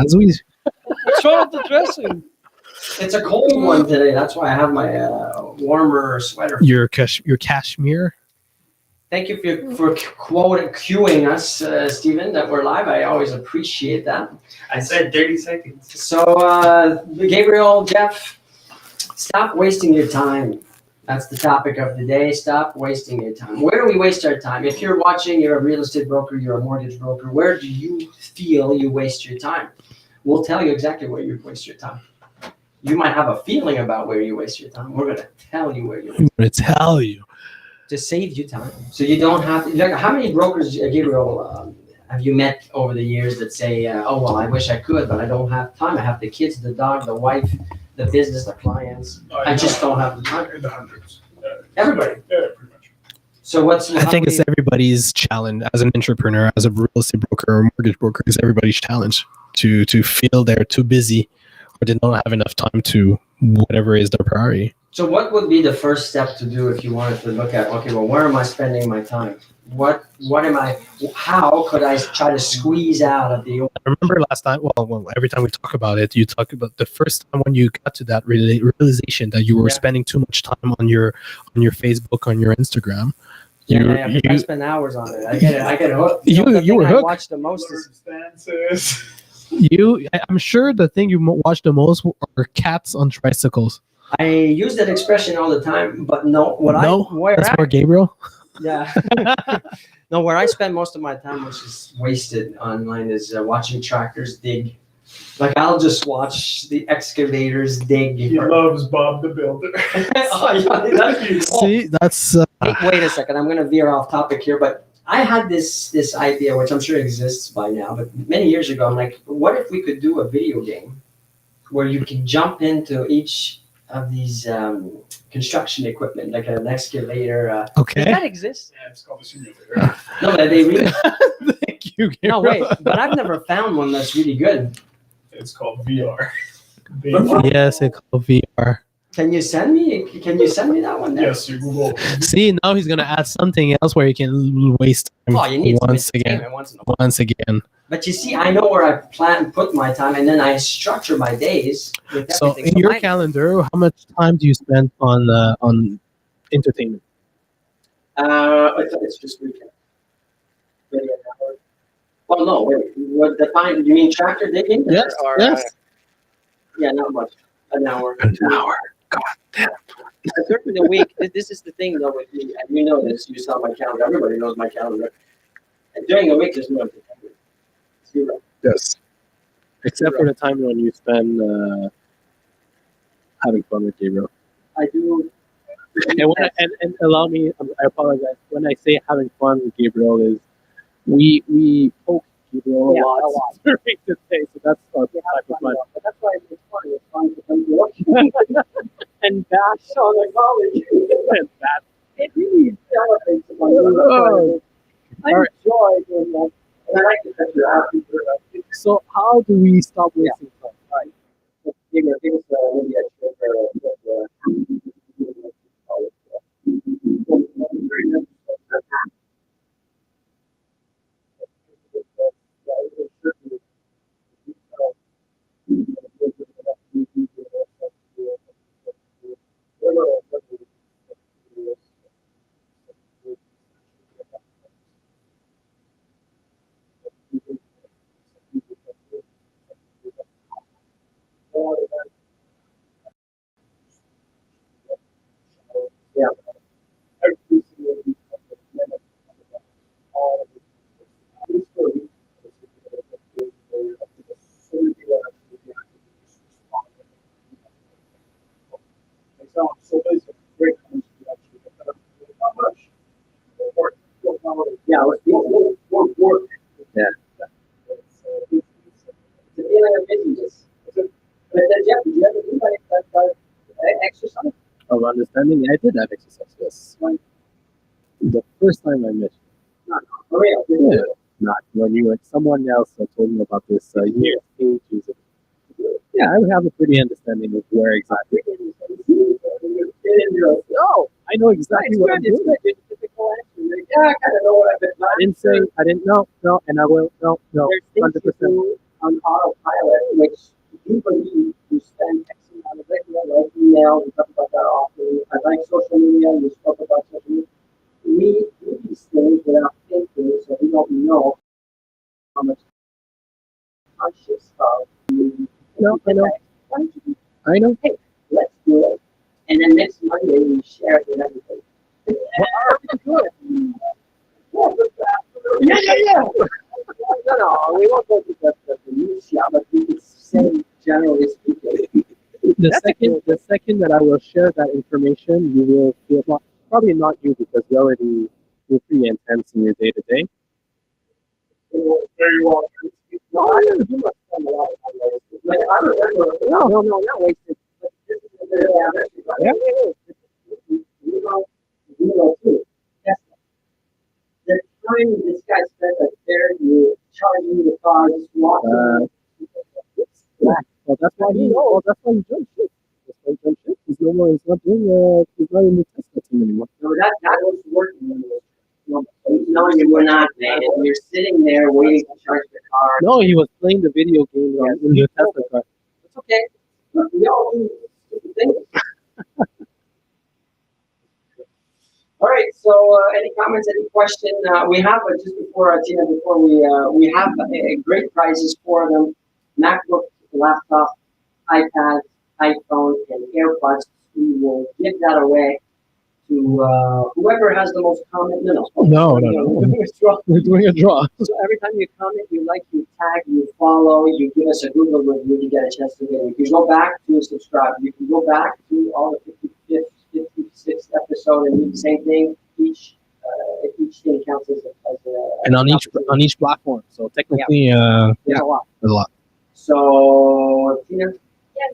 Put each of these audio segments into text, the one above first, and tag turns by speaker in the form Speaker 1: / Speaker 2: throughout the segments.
Speaker 1: as we.
Speaker 2: What's wrong with the dressing?
Speaker 3: It's a cold one today. That's why I have my warmer sweater.
Speaker 1: Your cashmere.
Speaker 3: Thank you for cueing us, Stephen, that we're live. I always appreciate that.
Speaker 4: I said 30 seconds.
Speaker 3: So, Gabriel, Jeff, stop wasting your time. That's the topic of the day. Stop wasting your time. Where do we waste our time? If you're watching, you're a real estate broker, you're a mortgage broker, where do you feel you waste your time? We'll tell you exactly where you waste your time. You might have a feeling about where you waste your time. We're going to tell you where you waste your time.
Speaker 1: I'm going to tell you.
Speaker 3: To save you time. So you don't have to, like, how many brokers, Gabriel, have you met over the years that say, oh, well, I wish I could, but I don't have time. I have the kids, the dog, the wife, the business, the clients. I just don't have the time.
Speaker 5: In the hundreds.
Speaker 3: Everybody.
Speaker 5: Yeah, pretty much.
Speaker 3: So
Speaker 1: I think it's everybody's challenge as an entrepreneur, as a real estate broker or mortgage broker. It's everybody's challenge to feel they're too busy or they don't have enough time to whatever is their priority.
Speaker 3: So what would be the first step to do if you wanted to look at, okay, well, where am I spending my time? How could I try to squeeze out of the...
Speaker 1: I remember last time, well, every time we talk about it, you talk about the first time when you got to that realization that you were spending too much time on your Facebook, on your Instagram.
Speaker 3: I spend hours on it. I get hooked.
Speaker 1: You were hooked.
Speaker 3: I watch the most
Speaker 5: Circumstances.
Speaker 1: I'm sure the thing you watch the most are cats on tricycles.
Speaker 3: I use that expression all the time, but
Speaker 1: that's for Gabriel.
Speaker 3: Yeah. No, where I spend most of my time, which is wasted online, is watching tractors dig. Like, I'll just watch the excavators dig.
Speaker 5: He loves Bob the Builder.
Speaker 3: See,
Speaker 1: that's...
Speaker 3: Wait a second. I'm going to veer off topic here, but I had this idea, which I'm sure exists by now, but many years ago, I'm like, what if we could do a video game where you can jump into each of these construction equipment, like an excavator.
Speaker 1: Okay.
Speaker 3: Does that exist?
Speaker 5: Yeah, it's called a simulator.
Speaker 3: No, but they really...
Speaker 1: Thank you, Gabriel.
Speaker 3: No, wait, but I've never found one that's really good.
Speaker 5: It's called VR.
Speaker 1: Yes, it's called VR.
Speaker 3: Can you send me that one? Then?
Speaker 5: Yes, you Google.
Speaker 1: See, now he's gonna add something else where you can waste time
Speaker 3: you need
Speaker 1: once again. Once again.
Speaker 3: But you see, I know where I put my time, and then I structure my days with
Speaker 1: so
Speaker 3: everything.
Speaker 1: In your calendar, how much time do you spend on entertainment?
Speaker 3: It's just weekend. Maybe an hour. Well, no, wait. What define? You mean tractor digging?
Speaker 1: Yes.
Speaker 3: Or,
Speaker 1: yes.
Speaker 3: Yeah, not much. An hour.
Speaker 1: An hour. God damn.
Speaker 3: During the week, this is the thing though with me, and you know this. You saw my calendar. Everybody knows my calendar. And during the week, there's no entertainment. Zero.
Speaker 1: Yes. Except for the time when you spend having fun with Gabriel.
Speaker 3: I do.
Speaker 1: And allow me, I apologize. When I say having fun with Gabriel is we poke Gabriel a lot during the day, so that's our type of fun.
Speaker 3: But that's why it's fun. It's fun to come to work
Speaker 1: and bash
Speaker 3: on the college.
Speaker 1: And that
Speaker 3: it really elevates the I enjoy doing that. And I like to touch your out.
Speaker 1: So how do we stop wasting time?
Speaker 3: All right. So, give us maybe a trick Yeah. Yeah, work. Yeah. It's a feeling of busyness. But then, Jeff, did you ever do that exercise?
Speaker 1: Of understanding, I did have exercise, yes.
Speaker 3: Right.
Speaker 1: The first time I met you.
Speaker 3: Not for real.
Speaker 1: Yeah. Not when you and someone else told me about this years ago. Yeah, I would have a pretty understanding of where exactly. No, I know exactly what I'm doing.
Speaker 3: Yeah, I kind of know what I've been.
Speaker 1: I didn't say, I didn't know, and I will, no, 100%.
Speaker 3: on autopilot, which you believe you spend X amount of it, like email, we talk about that often. I like social media, we spoke about social media. We do these things without thinking, so we don't know how much conscious of.
Speaker 1: No, I know.
Speaker 3: Why don't you
Speaker 1: I know.
Speaker 3: hey, let's do it. And then next Monday we share it with everybody. Yeah. No, we won't go to the minutiae, but we can say generally speaking.
Speaker 1: The second that I will share that information, you will feel probably not you because you're pretty intense in your day to day.
Speaker 5: Very well.
Speaker 3: No, I didn't do much spend a lot of time wasted. Like, I remember, no, not wasted. But this is the very average.
Speaker 1: Yeah.
Speaker 3: Zero too. Yes. The time this guy spent up there, you charging the car, just walking.
Speaker 1: Well, that's why he jumped ship. That's why he jumped ship. He's no more. He's not in the Tesla team anymore.
Speaker 3: No, that was working. No, you were not, man. You're sitting there waiting to charge the car.
Speaker 1: No, he was playing the video game in the Tesla car.
Speaker 3: It's okay. Look, we all do stupid things. All right. So, any comments? Any question? We have just before Tina, before we have great prizes for them: MacBook, laptop, iPad, iPhone, and AirPods. We will give that away to whoever has the most comment.
Speaker 1: No.
Speaker 3: We're doing a draw.
Speaker 1: We're doing a draw.
Speaker 3: So every time you comment, you like, you tag, you follow, you give us a Google review, you get a chance to get it. You can go back to subscribe. You can go back to all the 55th, 56th episode and do the same thing. Each thing counts as a
Speaker 1: And on each platform. So technically,
Speaker 3: there's a lot.
Speaker 1: there's a lot.
Speaker 3: So Tina,
Speaker 6: Yes,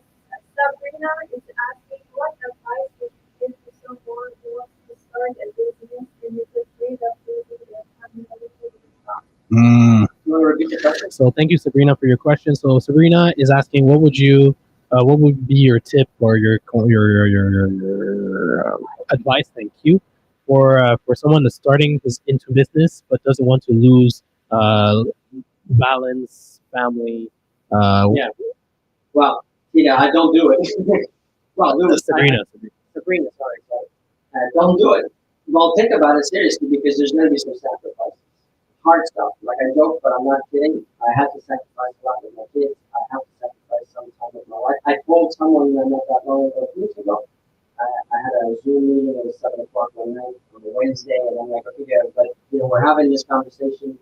Speaker 6: Sabrina is asking what advice would you give to someone who wants to start a business and is afraid of losing their family stock?
Speaker 3: you want to repeat the question?
Speaker 1: So thank you, Sabrina, for your question. So Sabrina is asking, what would be your tip or your advice? Thank you for someone that's starting into business but doesn't want to lose balance, family.
Speaker 3: Well, Tina, I don't do it. Well, do it.
Speaker 1: Sabrina.
Speaker 3: Sorry. Don't do it. Well, think about it seriously because there's going to be some sacrifices. Hard stuff. Like I joke, but I'm not kidding. I had to sacrifice a lot with my kids. I have to sacrifice some time with my wife. I told someone I met that long ago, 2 weeks ago. I had a Zoom meeting at 7 o'clock one night on a Wednesday, and I'm like, okay, but we're having this conversation.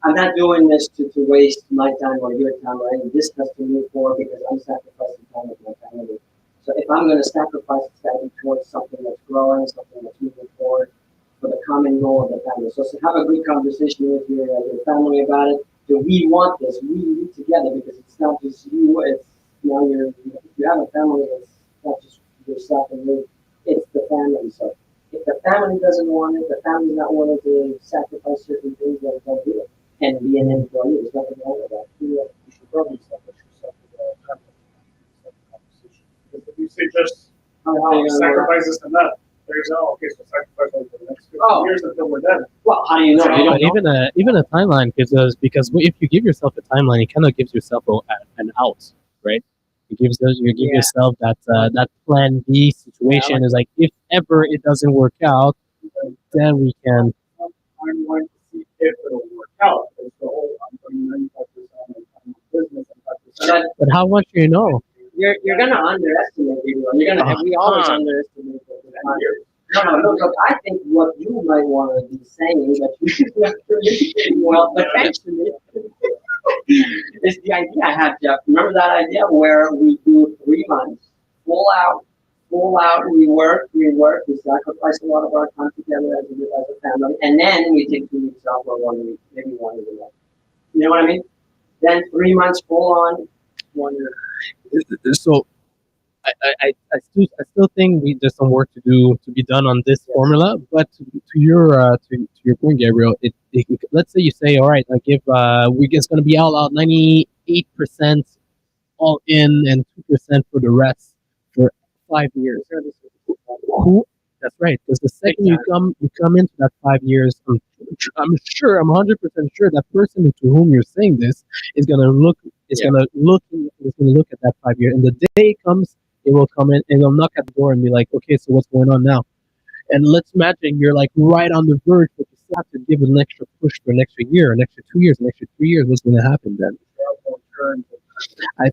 Speaker 3: I'm not doing this to waste my time or your time or any. This has to move forward because I'm sacrificing time with my family. So if I'm going to sacrifice, it's got to be towards something that's growing, something that's moving forward for the common goal of the family. So have a good conversation with your family about it. Do we want this? We need together because it's not just you. It's if you have a family, it's not just yourself and you. It's the family. So if the family doesn't want it, the family's not willing to sacrifice certain things, then don't do it. And be an employee. There's nothing wrong with that.
Speaker 5: You should probably establish yourself with a conversation. Because if you say just sacrifices to that, there's okay, so sacrifice over the next 50 years until we're done.
Speaker 3: Well, how do you know? You don't
Speaker 1: But
Speaker 3: know.
Speaker 1: even a timeline gives us because if you give yourself a timeline, it kind of gives yourself an out, right? You give yourself that plan B situation is like if ever it doesn't work out, then we can.
Speaker 5: I'm going to see if it'll work out. It's the whole, I'm putting 95% of my business and 5%.
Speaker 1: But how much do you know?
Speaker 3: You're gonna underestimate people. We always underestimate people. No. Look, I think what you might want to be saying that you well potentially is the idea I had, Jeff. Remember that idea where we do 3 months full out. We work, we sacrifice a lot of our time together as a family, and then we take 2 weeks off or 1 week, maybe 1 week. You know what I mean? Then 3 months full on, 1 year.
Speaker 1: So I still think there's some work to be done on this formula. But to your point, Gabriel, let's say you say, all right, like if it's going to be all out 98% all in and 2% for the rest for 5 years. Who? That's right. Because the second you come into that 5 years, I'm 100% sure that person to whom you're saying this is gonna look at that 5 year, and the day comes, it will come in and it'll knock at the door and be like, okay, so what's going on now? And let's imagine you're like right on the verge, but you still have to give it an extra push for an extra year, an extra 2 years, an extra 3 years. What's going to happen then? I,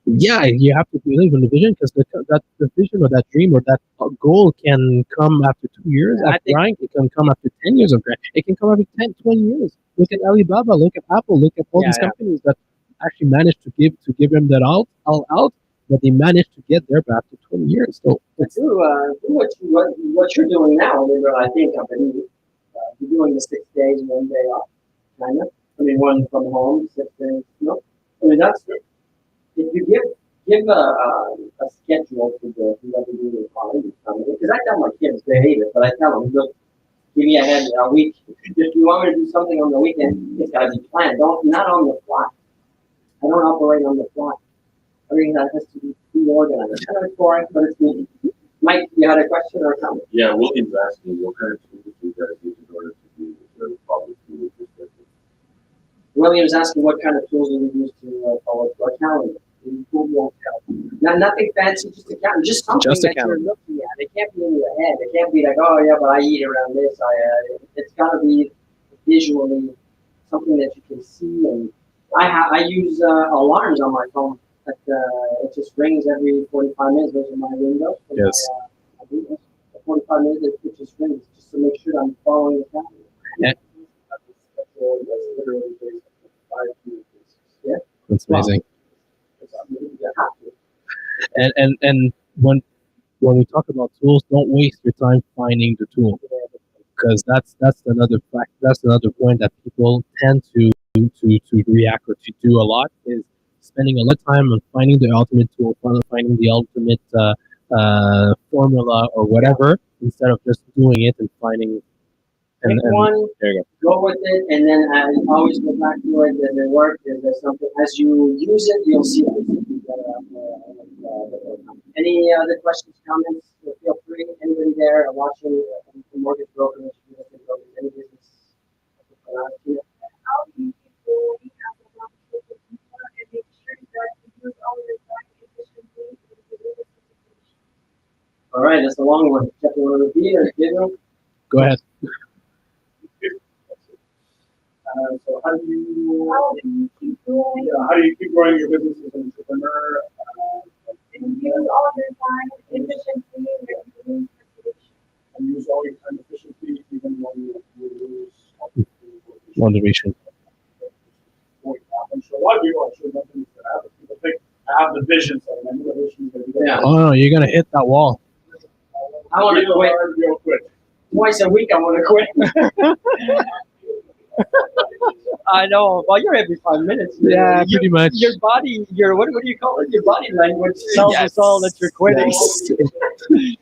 Speaker 1: yeah, you have to believe in the vision, because the vision or that dream or that goal can come after 2 years of grind. It can come after 10 years of grind. It can come after 10, 20 years. Look at Alibaba, look at Apple, look at all these companies that actually managed to give them that all out, but they managed to get there after 20 years. So
Speaker 3: do what you're doing now. I think company, you're doing the 6 days, 1 day off, kind of. I mean, one from home, 6 days. No, I mean that's it. If you give a schedule to the whoever you do college, because I tell my kids they hate it, but I tell them, look, give me a week. If you want me to do something on the weekend, it's got to be planned. Not on the fly. I don't operate on the fly. Everything that has to be organized. I know it's boring, but it's neat. Mike, you had a question or comment?
Speaker 7: Yeah, William's asking what kind of tools do you guys use in order to do the public school perspective?
Speaker 3: William's asking what kind of tools do we use to follow our calendar. Now, nothing fancy, just a calendar, just something that you're looking at. It can't be in your head. It can't be like, oh yeah, but I eat around this. It's got to be visually something that you can see. And I use alarms on my phone. That it just rings every 45 minutes. Those are my windows.
Speaker 1: Yes.
Speaker 3: My windows. 45 minutes, it just rings, just to make sure I'm following the calendar.
Speaker 1: Yeah.
Speaker 3: Yeah.
Speaker 1: That's amazing.
Speaker 3: Wow.
Speaker 1: And when we talk about tools, don't waste your time finding the tool, because that's another fact. That's another point that people tend to react or to do a lot, is spending a lot of time on finding the ultimate tool, finding the ultimate formula or whatever, instead of just doing it and finding.
Speaker 3: Pick one,
Speaker 1: there you
Speaker 3: go with it, and then I always go back to it. Does it work? Is there something? As you use it, you'll see it. Any other questions, comments? Feel free. Anybody there watching mortgage brokers, any business?
Speaker 6: How do you people have a lot of people and make sure that you use all your time efficiently in the real estate situation?
Speaker 3: All right, that's a long one. Jeff, you want to repeat or Gabriel?
Speaker 1: Go ahead.
Speaker 5: So how do you
Speaker 6: keep doing?
Speaker 5: how do you keep growing your business as an entrepreneur?
Speaker 6: And use all your time efficiently and
Speaker 5: use all your time efficiently, even when you lose
Speaker 1: Motivation.
Speaker 5: I'm sure a lot of people actually don't think that have it. People think I have the vision, so my motivation is going to be
Speaker 3: Yeah.
Speaker 1: Oh no, you're gonna hit that wall.
Speaker 3: I want to quit.
Speaker 5: Real quick.
Speaker 3: Twice a week, I want to quit. I know. Well, you're every 5 minutes.
Speaker 1: Yeah, pretty much.
Speaker 3: Your body, what do you call it? Your body language tells us all that you're quitting.
Speaker 1: Yes.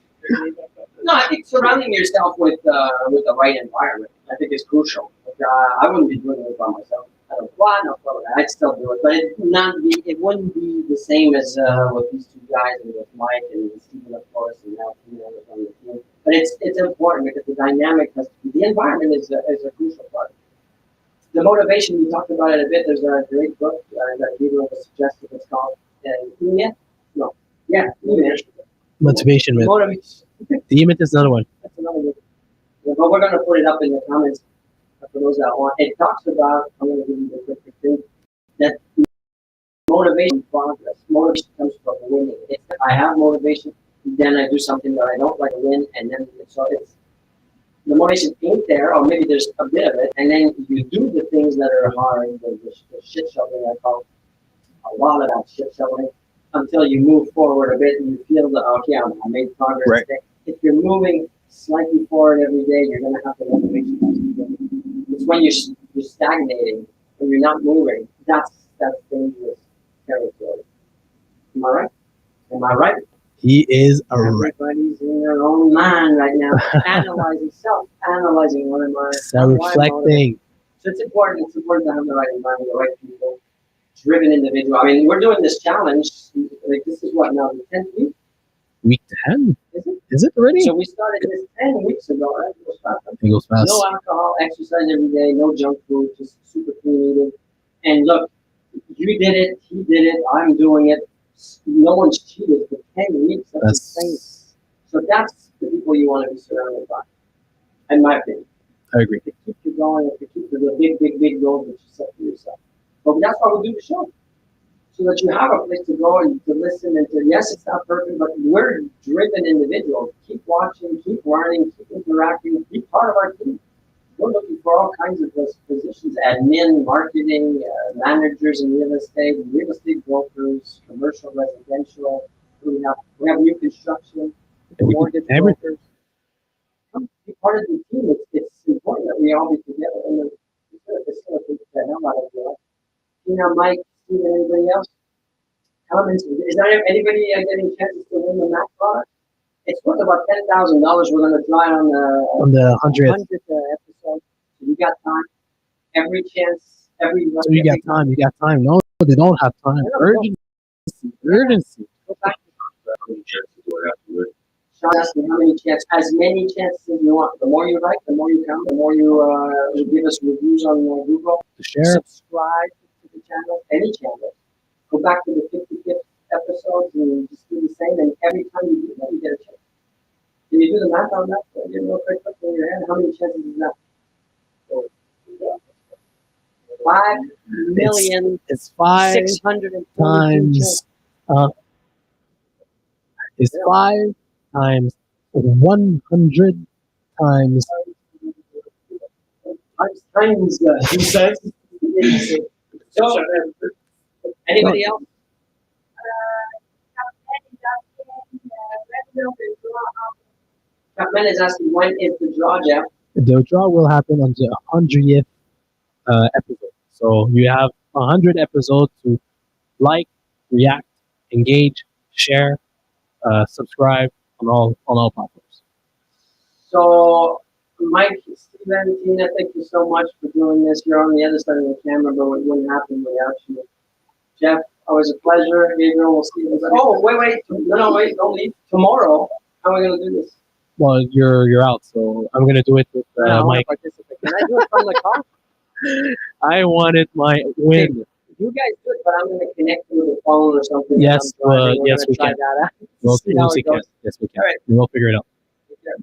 Speaker 3: No, I think surrounding yourself with the right environment, I think, is crucial. I wouldn't be doing it by myself. I'd still do it, but it wouldn't be the same as with these two guys and with Mike and Stephen, of course, and now on the team. But it's important because the dynamic has to be. The environment is a crucial part. The motivation, we talked about it a bit. There's a great book that Gabriel was suggesting. It's called
Speaker 1: Motivation myth.
Speaker 3: Motivation.
Speaker 1: The myth is another one.
Speaker 3: That's another one. Yeah, but we're going to put it up in the comments for those that want. It talks about, I'm going to give you the quick thing, that motivation progress. Motivation comes from winning. I have motivation, then I do something that I don't like to win, and then so it's the motivation ain't there, or maybe there's a bit of it, and then you do the things that are hard, the shit shoveling, I call a lot of that shit shoveling, until you move forward a bit and you feel that, okay, I made progress.
Speaker 1: Right.
Speaker 3: Today. If you're moving slightly forward every day, you're going to have the motivation. It's when you're stagnating, when you're not moving, that's dangerous territory. Am I right? Am I right?
Speaker 1: He is a right.
Speaker 3: Everybody's in their own mind right now, self-analyzing what am I?
Speaker 1: Self-reflecting.
Speaker 3: So it's important to have the right environment, the right people, driven individual. I mean, we're doing this challenge. Like, this is what now, the 10th week?
Speaker 1: week 10.
Speaker 3: Is it?
Speaker 1: Is it already?
Speaker 3: So we started this 10 weeks ago, right? It was fast.
Speaker 1: It goes fast.
Speaker 3: No alcohol, exercise every day, no junk food, just super clean eating. And look, you did it, he did it, I'm doing it. No one's cheated for 10 weeks. That's insane. So that's the people you want to be surrounded by, in my opinion.
Speaker 1: I agree.
Speaker 3: To keep you going, to keep the big goals that you set for yourself. But that's why we do the show. So that you have a place to go and to listen and to, yes, it's not perfect, but we're driven individuals. Keep watching, keep learning, keep interacting, be part of our team. We're looking for all kinds of those positions, admin, marketing, managers in real estate brokers, commercial, residential. We have new construction, mortgage brokers. Come be part of the team. It's important that we all be together and then facilitate the hell out of your life. Mike, Steven, anybody else? Comments? Is there anybody getting chances to win the Mac product? It's worth about $10,000. We're going to try on the 100th episode. So you got time. Every chance,
Speaker 1: So you got time. You got time. No, they don't have time. Urgency.
Speaker 3: Go back to
Speaker 7: How many chances do I have to win?
Speaker 3: Sean asked me how many chances. As many chances as you want. The more you write, the more you come. The more you give us reviews on Google.
Speaker 1: Share.
Speaker 3: Subscribe to the channel. Any channel. Go back to the 55th episodes and just do the same. And every time you do that, you get a chance. Can you do the math on that? Get a little quick look in your head. How many chances is that? 5 million.
Speaker 1: It's 5 times. It's 5 times 100 times.
Speaker 3: Times. So, anybody else? Capman is asking, when is the draw, Jeff?
Speaker 1: The draw will happen on the 100th episode. So you have 100 episodes to like, react, engage, share, subscribe on all platforms.
Speaker 3: So, Mike, Steven, Tina, thank you so much for doing this. You're on the other side of the camera, but it wouldn't happen without you. Jeff, always a pleasure. Gabriel, we'll see you. Oh, wait. No, wait, don't leave. Tomorrow, how are we going to do this?
Speaker 1: Well, you're out, so I'm gonna do it with Mike.
Speaker 3: Can I do it from the car?
Speaker 1: I wanted my win.
Speaker 3: You guys do it, but I'm going to connect you with the phone or something.
Speaker 1: Yes,
Speaker 3: We're
Speaker 1: yes,
Speaker 3: gonna
Speaker 1: we
Speaker 3: try
Speaker 1: can.
Speaker 3: that out.
Speaker 1: We'll
Speaker 3: See how it goes.
Speaker 1: Yes, we can.
Speaker 3: All right.
Speaker 1: We'll figure it out.
Speaker 3: Take care.